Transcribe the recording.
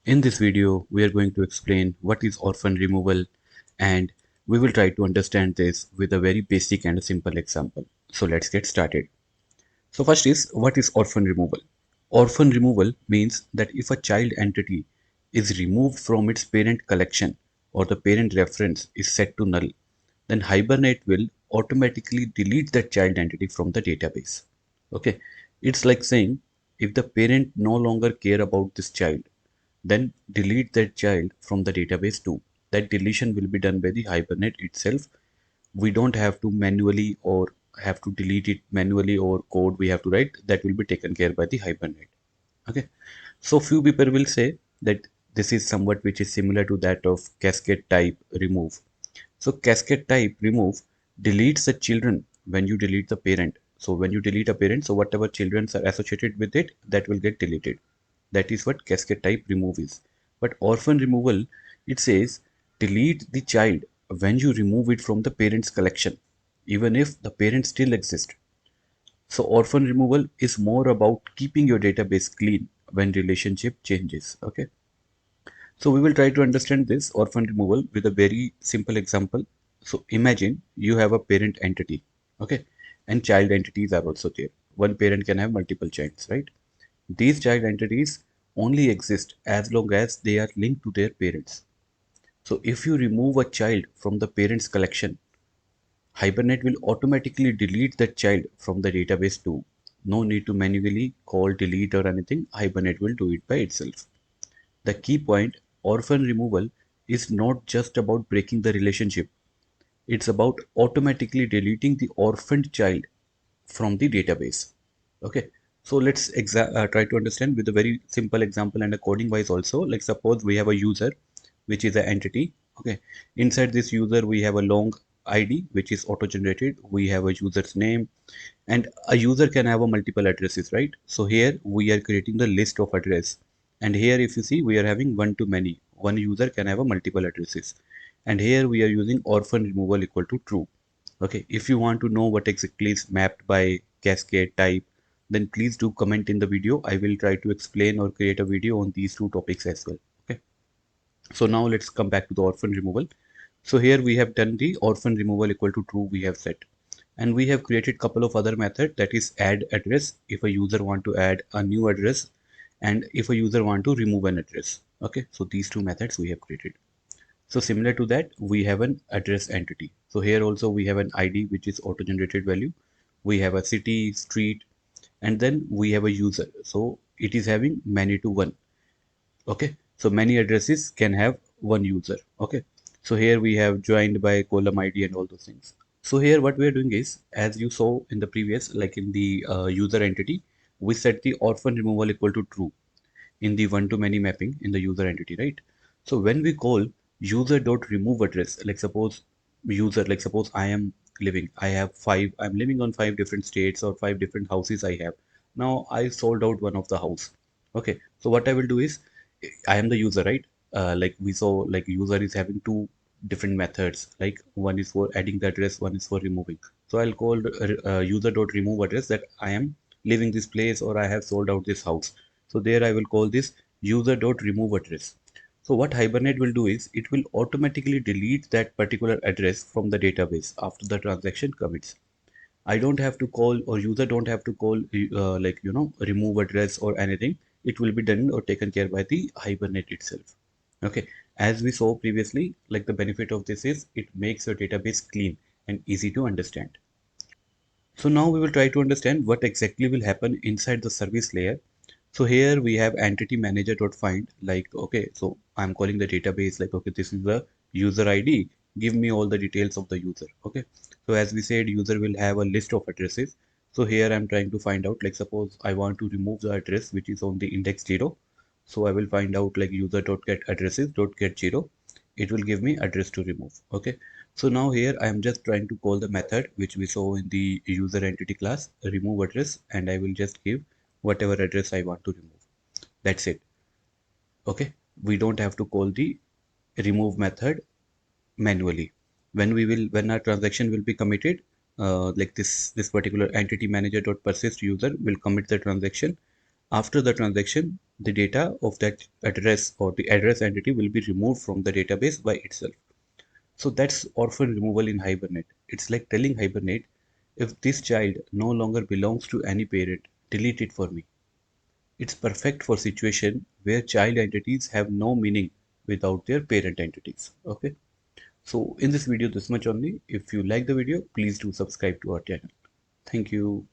In this video, we are going to explain what is orphan removal, and we will try to understand this with a very basic and a simple example. So let's get started. So first is, what is orphan removal? Orphan removal means that if a child entity is removed from its parent collection or the parent reference is set to null, then Hibernate will automatically delete that child entity from the database. Okay, it's like saying if the parent no longer care about this child, then delete that child from the database too. That deletion will be done by the Hibernate itself. We don't have to manually or have to delete it manually or code we have to write. That will be taken care by the Hibernate. Okay. So few people will say that this is somewhat which is similar to that of cascade type remove. So cascade type remove deletes the children when you delete the parent. So when you delete a parent, so whatever children are associated with it, that will get deleted. That is what cascade type remove is. But orphan removal, it says delete the child when you remove it from the parent's collection, even if the parent still exists. So orphan removal is more about keeping your database clean when relationship changes. Okay. So we will try to understand this orphan removal with a very simple example. So imagine you have a parent entity, okay, and child entities are also there. One parent can have multiple childs, right? These child entities only exist as long as they are linked to their parents. So if you remove a child from the parent's collection, Hibernate will automatically delete that child from the database too. No need to manually call delete or anything. Hibernate will do it by itself. The key point, orphan removal, is not just about breaking the relationship. It's about automatically deleting the orphaned child from the database. Okay. So let's try to understand with a very simple example and a coding wise also. Like suppose we have a user, which is an entity. Okay. Inside this user, we have a long ID, which is auto generated. We have a user's name, and a user can have a multiple addresses, right? So here we are creating the list of address, and here if you see we are having one to many. One user can have a multiple addresses, and here we are using orphan removal equal to true. Okay, if you want to know what exactly is mapped by cascade type, then please do comment in the video. I will try to explain or create a video on these two topics as well. Okay, so now let's come back to the orphan removal. So here we have done the orphan removal equal to true we have set, and we have created couple of other method, that is add address if a user want to add a new address, and if a user want to remove an address. Okay, so these two methods we have created. So similar to that, we have an address entity. So here also we have an ID, which is auto generated value. We have a city, street, and then we have a user. So it is having many to one. Okay, so many addresses can have one user. Okay, so here we have joined by column ID and all those things. So here what we are doing is, as you saw in the previous, like in the user entity, we set the orphan removal equal to true in the one to many mapping in the user entity, right? So when we call user dot remove address, like suppose user, like suppose I'm living on 5 different states or 5 different houses I have. Now I sold out one of the house. Okay, so what I will do is, I am the user, right? Like we saw, like user is having two different methods. Like one is for adding the address, one is for removing. So I'll call user dot remove address that I am leaving this place or I have sold out this house. So there I will call this user dot remove address. So what Hibernate will do is it will automatically delete that particular address from the database after the transaction commits. I don't have to call, or user don't have to call remove address or anything. It will be done or taken care by the Hibernate itself. Okay, as we saw previously, like the benefit of this is it makes your database clean and easy to understand. So now we will try to understand what exactly will happen inside the service layer. So here we have entity manager dot find, like, okay, so I'm calling the database like, okay, this is the user ID, give me all the details of the user. Okay, so as we said, user will have a list of addresses. So here I'm trying to find out, like suppose I want to remove the address which is on the index 0. So I will find out like user dot get addresses dot get 0. It will give me address to remove. Okay, so now here I am just trying to call the method which we saw in the user entity class, remove address, and I will just give whatever address I want to remove. That's it. Okay, we don't have to call the remove method manually. When our transaction will be committed, like this particular entity manager dot persist user will commit the transaction, After the transaction, the data of that address or the address entity will be removed from the database by itself. So that's orphan removal in Hibernate. It's like telling Hibernate, if this child no longer belongs to any parent, delete it for me. It's perfect for situation where child entities have no meaning without their parent entities. Okay. So in this video, this much only. If you like the video, please do subscribe to our channel. Thank you.